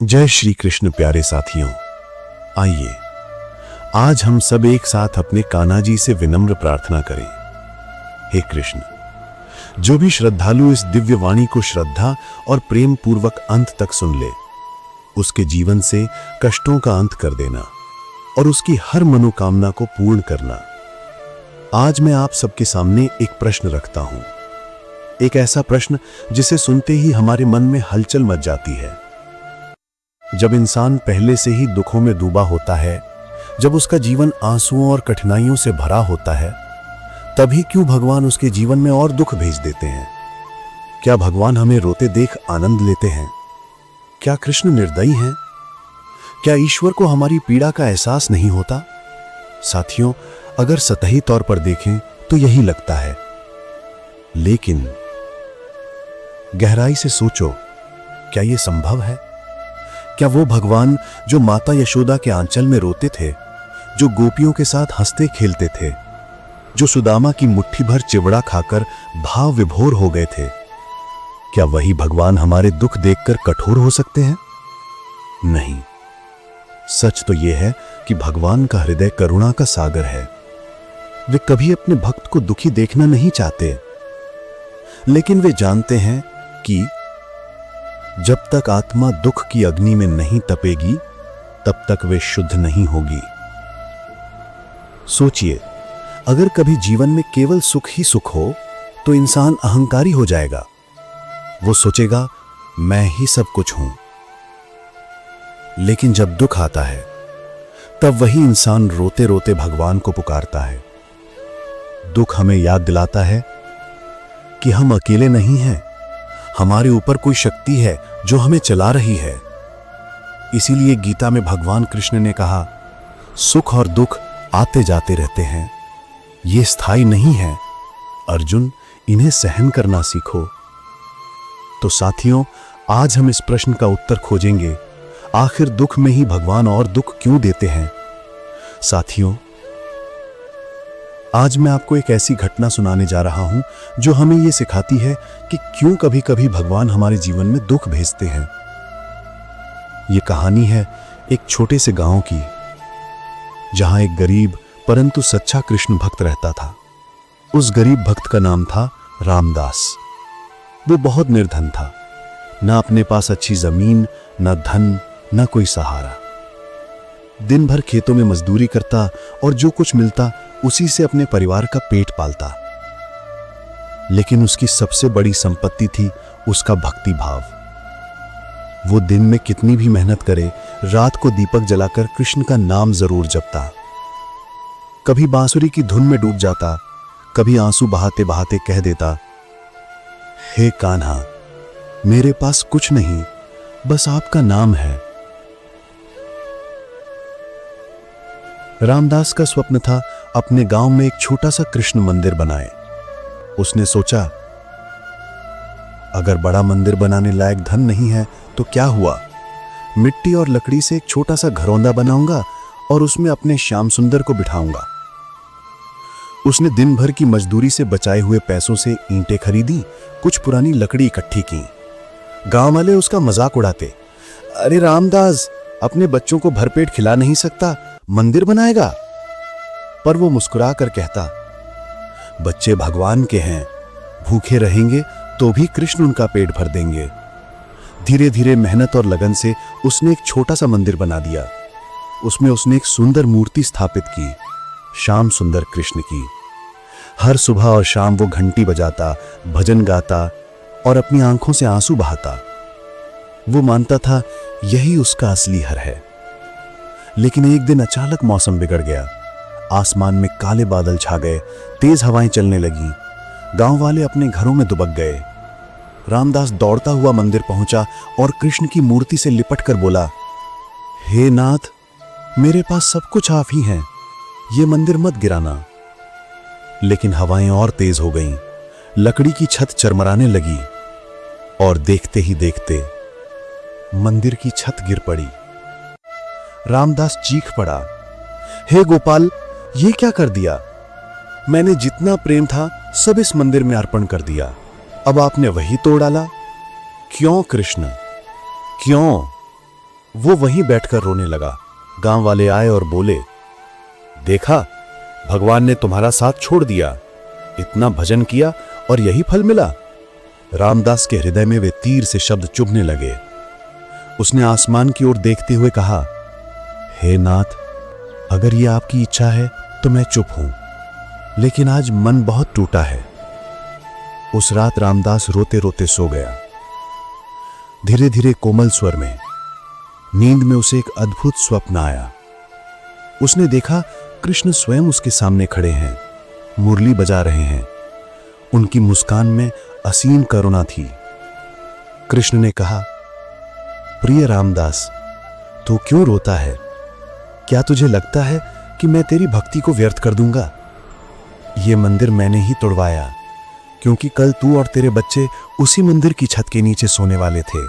जय श्री कृष्ण प्यारे साथियों, आइए आज हम सब एक साथ अपने कान्हा जी से विनम्र प्रार्थना करें। हे कृष्ण, जो भी श्रद्धालु इस दिव्य वाणी को श्रद्धा और प्रेम पूर्वक अंत तक सुन ले, उसके जीवन से कष्टों का अंत कर देना और उसकी हर मनोकामना को पूर्ण करना। आज मैं आप सबके सामने एक प्रश्न रखता हूं, एक ऐसा प्रश्न जिसे सुनते ही हमारे मन में हलचल मच जाती है। जब इंसान पहले से ही दुखों में डूबा होता है, जब उसका जीवन आंसुओं और कठिनाइयों से भरा होता है, तभी क्यों भगवान उसके जीवन में और दुख भेज देते हैं? क्या भगवान हमें रोते देख आनंद लेते हैं? क्या कृष्ण निर्दयी हैं? क्या ईश्वर को हमारी पीड़ा का एहसास नहीं होता? साथियों, अगर सतही तौर पर देखें तो यही लगता है, लेकिन गहराई से सोचो, क्या यह संभव है? क्या वो भगवान जो माता यशोदा के आंचल में रोते थे, जो गोपियों के साथ हंसते खेलते थे, जो सुदामा की मुट्ठी भर चिवड़ा खाकर भाव विभोर हो गए थे, क्या वही भगवान हमारे दुख देखकर कठोर हो सकते हैं? नहीं। सच तो यह है कि भगवान का हृदय करुणा का सागर है। वे कभी अपने भक्त को दुखी देखना नहीं चाहते, लेकिन वे जानते हैं कि जब तक आत्मा दुख की अग्नि में नहीं तपेगी, तब तक वे शुद्ध नहीं होगी। सोचिए, अगर कभी जीवन में केवल सुख ही सुख हो तो इंसान अहंकारी हो जाएगा। वो सोचेगा, मैं ही सब कुछ हूं। लेकिन जब दुख आता है, तब वही इंसान रोते रोते भगवान को पुकारता है। दुख हमें याद दिलाता है कि हम अकेले नहीं हैं, हमारे ऊपर कोई शक्ति है जो हमें चला रही है। इसीलिए गीता में भगवान कृष्ण ने कहा, सुख और दुख आते जाते रहते हैं, ये स्थायी नहीं है। अर्जुन, इन्हें सहन करना सीखो। तो साथियों, आज हम इस प्रश्न का उत्तर खोजेंगे, आखिर दुख में ही भगवान और दुख क्यों देते हैं? साथियों, आज मैं आपको एक ऐसी घटना सुनाने जा रहा हूं जो हमें यह सिखाती है कि क्यों कभी कभी भगवान हमारे जीवन में दुख भेजते हैं। यह कहानी है एक छोटे से गांव की, जहां एक गरीब परंतु सच्चा कृष्ण भक्त रहता था। उस गरीब भक्त का नाम था रामदास। वो बहुत निर्धन था, ना अपने पास अच्छी जमीन, ना धन, ना कोई सहारा। दिन भर खेतों में मजदूरी करता और जो कुछ मिलता उसी से अपने परिवार का पेट पालता। लेकिन उसकी सबसे बड़ी संपत्ति थी उसका भक्ति भाव। वो दिन में कितनी भी मेहनत करे, रात को दीपक जलाकर कृष्ण का नाम जरूर जपता। कभी बांसुरी की धुन में डूब जाता, कभी आंसू बहाते बहाते कह देता, हे कान्हा, मेरे पास कुछ नहीं, बस आपका नाम है। रामदास का स्वप्न था अपने गांव में एक छोटा सा कृष्ण मंदिर बनाए। उसने सोचा, अगर बड़ा मंदिर बनाने लायक धन नहीं है तो क्या हुआ, मिट्टी और लकड़ी से एक छोटा सा घरौंदा बनाऊंगा और उसमें अपने श्याम सुंदर को बिठाऊंगा। उसने दिन भर की मजदूरी से बचाए हुए पैसों से ईंटें खरीदी, कुछ पुरानी लकड़ी इकट्ठी की। गांव वाले उसका मजाक उड़ाते, अरे रामदास, अपने बच्चों को भरपेट खिला नहीं सकता, मंदिर बनाएगा? पर वो मुस्कुरा कर कहता, बच्चे भगवान के हैं, भूखे रहेंगे तो भी कृष्ण उनका पेट भर देंगे। धीरे धीरे मेहनत और लगन से उसने एक छोटा सा मंदिर बना दिया। उसमें उसने एक सुंदर मूर्ति स्थापित की, श्याम सुंदर कृष्ण की। हर सुबह और शाम वो घंटी बजाता, भजन गाता और अपनी आंखों से आंसू बहाता। वो मानता था यही उसका असली हर है। लेकिन एक दिन अचानक मौसम बिगड़ गया। आसमान में काले बादल छा गए, तेज हवाएं चलने लगी। गांव वाले अपने घरों में दुबक गए। रामदास दौड़ता हुआ मंदिर पहुंचा और कृष्ण की मूर्ति से लिपटकर बोला, हे नाथ, मेरे पास सब कुछ आप ही हैं, ये मंदिर मत गिराना। लेकिन हवाएं और तेज हो गईं, लकड़ी की छत चरमराने लगी और देखते ही देखते मंदिर की छत गिर पड़ी। रामदास चीख पड़ा, हे गोपाल, ये क्या कर दिया? मैंने जितना प्रेम था सब इस मंदिर में अर्पण कर दिया, अब आपने वही तोड़ डाला। क्यों कृष्ण, क्यों? वो वहीं बैठकर रोने लगा। गांव वाले आए और बोले, देखा, भगवान ने तुम्हारा साथ छोड़ दिया, इतना भजन किया और यही फल मिला। रामदास के हृदय में वे तीर से शब्द चुभने लगे। उसने आसमान की ओर देखते हुए कहा, हे नाथ, अगर ये आपकी इच्छा है तो मैं चुप हूं, लेकिन आज मन बहुत टूटा है। उस रात रामदास रोते रोते सो गया। धीरे धीरे कोमल स्वर में नींद में उसे एक अद्भुत स्वप्न आया। उसने देखा कृष्ण स्वयं उसके सामने खड़े हैं, मुरली बजा रहे हैं। उनकी मुस्कान में असीम करुणा थी। कृष्ण ने कहा, प्रिय रामदास, तू क्यों रोता है? क्या तुझे लगता है कि मैं तेरी भक्ति को व्यर्थ कर दूंगा? ये मंदिर मैंने ही तोड़वाया, क्योंकि कल तू और तेरे बच्चे उसी मंदिर की छत के नीचे सोने वाले थे।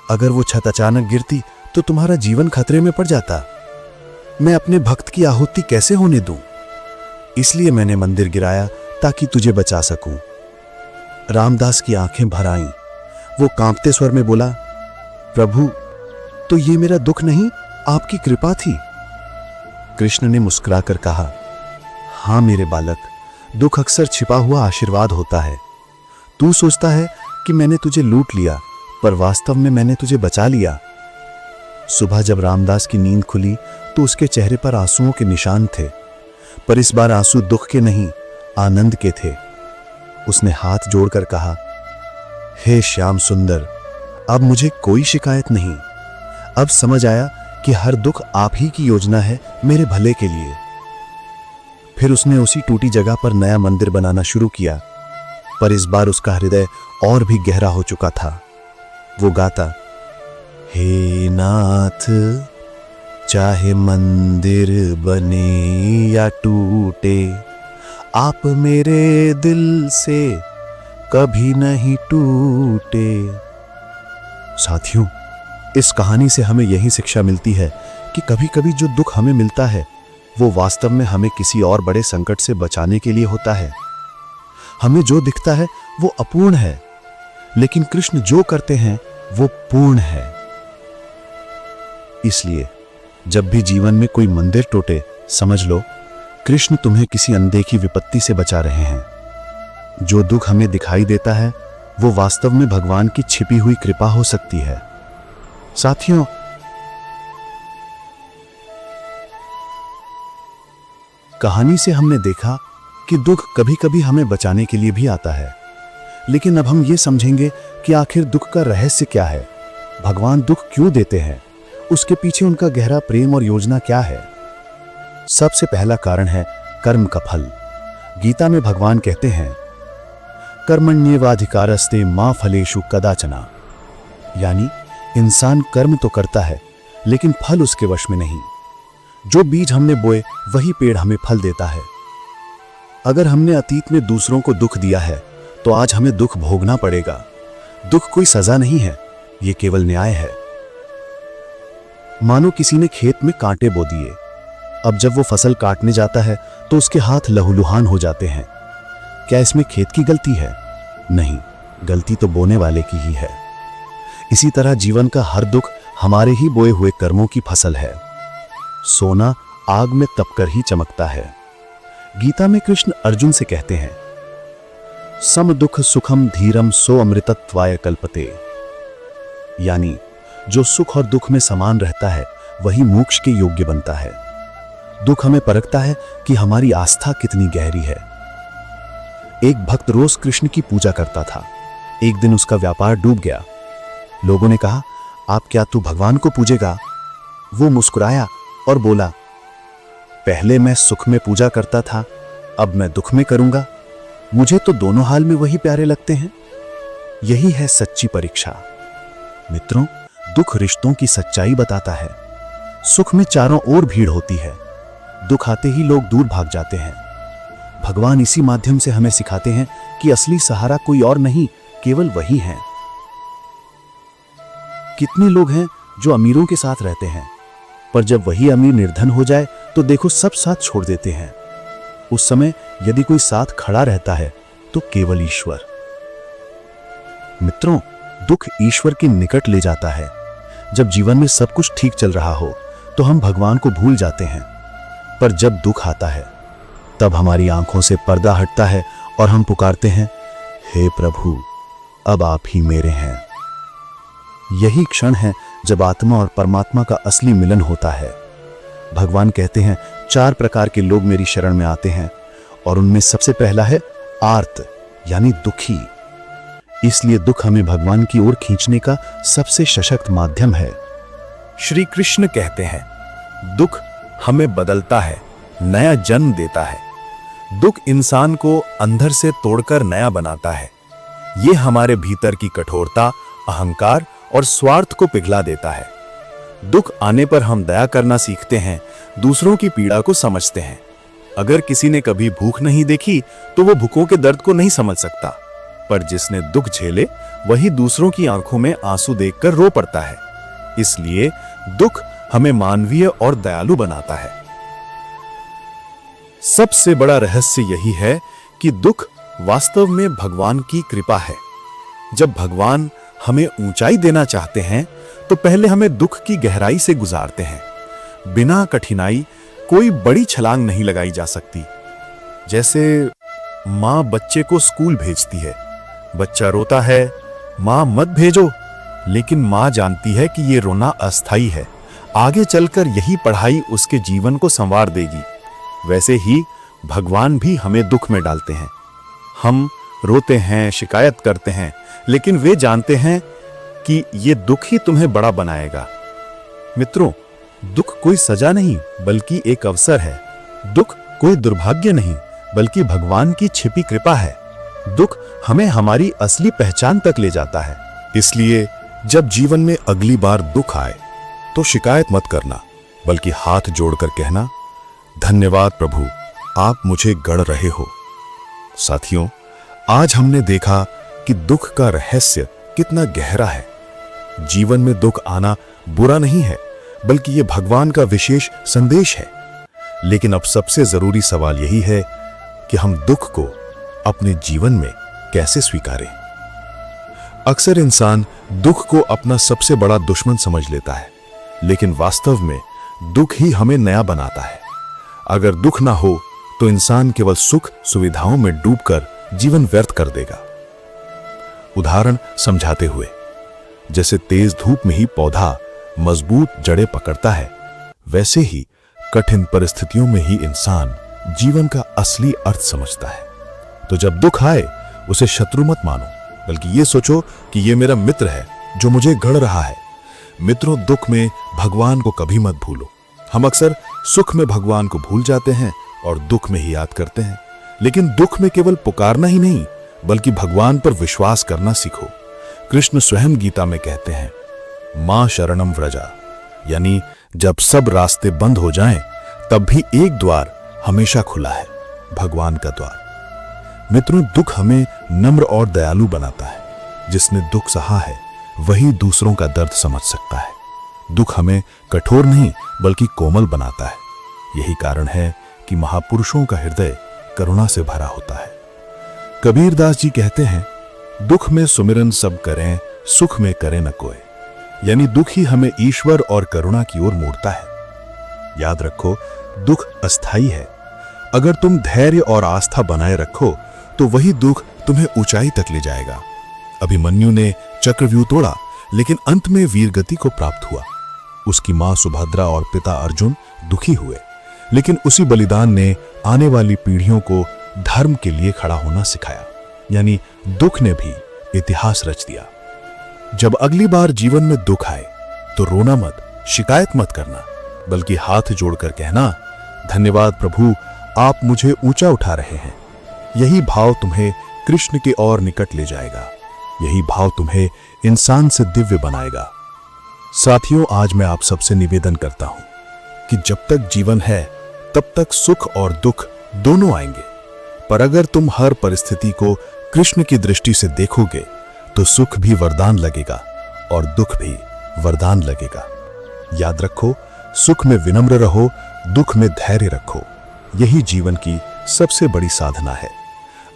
अगर वो छत अचानक गिरती तो तुम्हारा जीवन खतरे में पड़ जाता। मैं अपने भक्त की आहुति कैसे होने दूं? इसलिए मैंने मंदिर गिराया ताकि तुझे बचा सकूं। रामदास की आंखें भर आईं। वो कांपते स्वर में बोला, प्रभु, तो ये मेरा दुख नहीं, आपकी कृपा थी। कृष्ण ने मुस्कुराकर कहा, हां मेरे बालक, दुख अक्सर छिपा हुआ आशीर्वाद होता है। तू सोचता है कि मैंने तुझे लूट लिया, पर वास्तव में मैंने तुझे बचा लिया। सुबह जब रामदास की नींद खुली तो उसके चेहरे पर आंसुओं के निशान थे, पर इस बार आंसू दुख के नहीं, आनंद के थे। उसने हाथ जोड़कर कहा, हे श्याम सुंदर, अब मुझे कोई शिकायत नहीं। अब समझ आया कि हर दुख आप ही की योजना है मेरे भले के लिए। फिर उसने उसी टूटी जगह पर नया मंदिर बनाना शुरू किया, पर इस बार उसका हृदय और भी गहरा हो चुका था। वो गाता, हे नाथ, चाहे मंदिर बने या टूटे, आप मेरे दिल से कभी नहीं टूटे। साथियों, इस कहानी से हमें यही शिक्षा मिलती है कि कभी कभी जो दुख हमें मिलता है वो वास्तव में हमें किसी और बड़े संकट से बचाने के लिए होता है। हमें जो दिखता है वो अपूर्ण है, लेकिन कृष्ण जो करते हैं वो पूर्ण है। इसलिए जब भी जीवन में कोई मंदिर टूटे, समझ लो कृष्ण तुम्हें किसी अनदेखी विपत्ति से बचा रहे हैं। जो दुख हमें दिखाई देता है वो वास्तव में भगवान की छिपी हुई कृपा हो सकती है। साथियों, कहानी से हमने देखा कि दुख कभी कभी हमें बचाने के लिए भी आता है, लेकिन अब हम ये समझेंगे कि आखिर दुख का रहस्य क्या है, भगवान दुख क्यों देते हैं, उसके पीछे उनका गहरा प्रेम और योजना क्या है। सबसे पहला कारण है कर्म का फल। गीता में भगवान कहते हैं, कर्मण्येवाधिकारस्ते मा फलेषु कदाचना, यानी इंसान कर्म तो करता है लेकिन फल उसके वश में नहीं। जो बीज हमने बोए वही पेड़ हमें फल देता है। अगर हमने अतीत में दूसरों को दुख दिया है तो आज हमें दुख भोगना पड़ेगा। दुख कोई सजा नहीं है, ये केवल न्याय है। मानो किसी ने खेत में कांटे बो दिए, अब जब वो फसल काटने जाता है तो उसके हाथ लहूलुहान हो जाते हैं। क्या इसमें खेत की गलती है? नहीं, गलती तो बोने वाले की ही है। इसी तरह जीवन का हर दुख हमारे ही बोए हुए कर्मों की फसल है। सोना आग में तपकर ही चमकता है। गीता में कृष्ण अर्जुन से कहते हैं, सम दुख सुखम धीरम सो अमृतत्वाय कल्पते, यानी जो सुख और दुख में समान रहता है वही मोक्ष के योग्य बनता है। दुख हमें परखता है कि हमारी आस्था कितनी गहरी है। एक भक्त रोज कृष्ण की पूजा करता था। एक दिन उसका व्यापार डूब गया। लोगों ने कहा, आप क्या तू भगवान को पूजेगा? वो मुस्कुराया और बोला, पहले मैं सुख में पूजा करता था, अब मैं दुख में करूंगा। मुझे तो दोनों हाल में वही प्यारे लगते हैं। यही है सच्ची परीक्षा। मित्रों, दुख रिश्तों की सच्चाई बताता है। सुख में चारों ओर भीड़ होती है, दुख आते ही लोग दूर भाग जाते हैं। भगवान इसी माध्यम से हमें सिखाते हैं कि असली सहारा कोई और नहीं, केवल वही है। कितने लोग हैं जो अमीरों के साथ रहते हैं, पर जब वही अमीर निर्धन हो जाए तो देखो सब साथ छोड़ देते हैं। उस समय यदि कोई साथ खड़ा रहता है तो केवल ईश्वर। मित्रों, दुख ईश्वर के निकट ले जाता है। जब जीवन में सब कुछ ठीक चल रहा हो तो हम भगवान को भूल जाते हैं, पर जब दुख आता है तब हमारी आंखों से पर्दा हटता है और हम पुकारते हैं, हे प्रभु, अब आप ही मेरे हैं। यही क्षण है जब आत्मा और परमात्मा का असली मिलन होता है। भगवान कहते हैं, 4 प्रकार के लोग मेरी शरण में आते हैं और उनमें सबसे पहला है आर्त, यानी दुखी। इसलिए दुख हमें भगवान की ओर खींचने का सबसे सशक्त माध्यम है। श्री कृष्ण कहते हैं, दुख हमें बदलता है, नया जन्म देता है। दुख इंसान को अंदर से तोड़कर नया बनाता है। ये हमारे भीतर की कठोरता, अहंकार और स्वार्थ को पिघला देता है। दुख आने पर हम दया करना सीखते हैं, दूसरों की पीड़ा को समझते हैं। अगर किसी ने कभी भूख नहीं देखी तो वो भूखों के दर्द को नहीं समझ सकता, पर जिसने दुख झेले वही दूसरों की आंखों में आंसू देखकर रो पड़ता है। इसलिए दुख हमें मानवीय और दयालु बनाता है। सबसे बड़ा रहस्य यही है कि दुख वास्तव में भगवान की कृपा है। जब भगवान हमें ऊंचाई देना चाहते हैं तो पहले हमें दुख की गहराई से गुजारते हैं। बिना कठिनाई कोई बड़ी छलांग नहीं लगाई जा सकती। जैसे मां बच्चे को स्कूल भेजती है, बच्चा रोता है, मां मत भेजो, लेकिन मां जानती है कि यह रोना अस्थाई है, आगे चलकर यही पढ़ाई उसके जीवन को संवार देगी। वैसे ही भगवान भी हमें दुख में डालते हैं। हम रोते हैं, शिकायत करते हैं, लेकिन वे जानते हैं कि ये दुख ही तुम्हें बड़ा बनाएगा। मित्रों, दुख कोई सजा नहीं बल्कि एक अवसर है। दुख कोई दुर्भाग्य नहीं बल्कि भगवान की छिपी कृपा है। दुख हमें हमारी असली पहचान तक ले जाता है। इसलिए जब जीवन में अगली बार दुख आए तो शिकायत मत करना, बल्कि हाथ जोड़कर कहना, धन्यवाद प्रभु, आप मुझे गढ़ रहे हो। साथियों, आज हमने देखा कि दुख का रहस्य कितना गहरा है। जीवन में दुख आना बुरा नहीं है, बल्कि यह भगवान का विशेष संदेश है। लेकिन अब सबसे जरूरी सवाल यही है कि हम दुख को अपने जीवन में कैसे स्वीकारें। अक्सर इंसान दुख को अपना सबसे बड़ा दुश्मन समझ लेता है, लेकिन वास्तव में दुख ही हमें नया बनाता है। अगर दुख ना हो तो इंसान केवल सुख सुविधाओं में डूबकर जीवन व्यर्थ कर देगा। उदाहरण समझाते हुए, जैसे तेज धूप में ही पौधा मजबूत जड़ें पकड़ता है, वैसे ही कठिन परिस्थितियों में ही इंसान जीवन का असली अर्थ समझता है। तो जब दुख आए उसे शत्रु मत मानो, बल्कि ये सोचो कि ये मेरा मित्र है जो मुझे गढ़ रहा है। मित्रों, दुख में भगवान को कभी मत भूलो। हम अक्सर सुख में भगवान को भूल जाते हैं और दुख में ही याद करते हैं। लेकिन दुख में केवल पुकारना ही नहीं, बल्कि भगवान पर विश्वास करना सीखो। कृष्ण स्वयं गीता में कहते हैं, मां शरणम व्रजा, यानी जब सब रास्ते बंद हो जाएं, तब भी एक द्वार हमेशा खुला है, भगवान का द्वार। मित्रों, दुख हमें नम्र और दयालु बनाता है। जिसने दुख सहा है वही दूसरों का दर्द समझ सकता है। दुख हमें कठोर नहीं बल्कि कोमल बनाता है। यही कारण है कि महापुरुषों का हृदय करुणा से भरा होता है। कबीरदास जी कहते हैं, दुख में सुमिरन सब करें, सुख में करें न कोई। यानी दुख ही हमें ईश्वर और करुणा की ओर मोड़ता है। याद रखो, दुख अस्थाई है। अगर तुम धैर्य और आस्था बनाए रखो तो वही दुख तुम्हें ऊंचाई तक ले जाएगा। अभिमन्यु ने चक्रव्यूह तोड़ा, लेकिन अंत में वीरगति को प्राप्त हुआ। उसकी मां सुभद्रा और पिता अर्जुन दुखी हुए, लेकिन उसी बलिदान ने आने वाली पीढ़ियों को धर्म के लिए खड़ा होना सिखाया। यानी दुख ने भी इतिहास रच दिया। जब अगली बार जीवन में दुख आए तो रोना मत, शिकायत मत करना, बल्कि हाथ जोड़कर कहना, धन्यवाद प्रभु, आप मुझे ऊंचा उठा रहे हैं। यही भाव तुम्हें कृष्ण के और निकट ले जाएगा। यही भाव तुम्हें इंसान से दिव्य बनाएगा। साथियों, आज मैं आप सबसे निवेदन करता हूं कि जब तक जीवन है तब तक सुख और दुख दोनों आएंगे, पर अगर तुम हर परिस्थिति को कृष्ण की दृष्टि से देखोगे तो सुख भी वरदान लगेगा और दुख भी वरदान लगेगा। याद रखो, सुख में विनम्र रहो, दुख में धैर्य रखो। यही जीवन की सबसे बड़ी साधना है।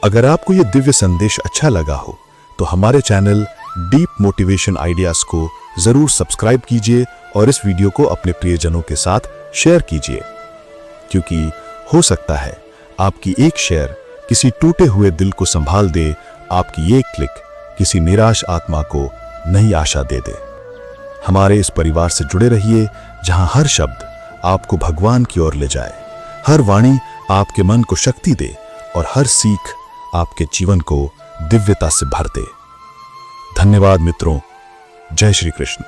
अगर आपको यह दिव्य संदेश अच्छा लगा हो तो हमारे चैनल डीप मोटिवेशन आइडियाज को जरूर सब्सक्राइब कीजिए और इस वीडियो को अपने प्रियजनों के साथ शेयर कीजिए, क्योंकि हो सकता है आपकी एक शेयर किसी टूटे हुए दिल को संभाल दे, आपकी एक क्लिक किसी निराश आत्मा को नई आशा दे दे। हमारे इस परिवार से जुड़े रहिए, जहां हर शब्द आपको भगवान की ओर ले जाए, हर वाणी आपके मन को शक्ति दे और हर सीख आपके जीवन को दिव्यता से भर दे। धन्यवाद मित्रों। जय श्री कृष्ण।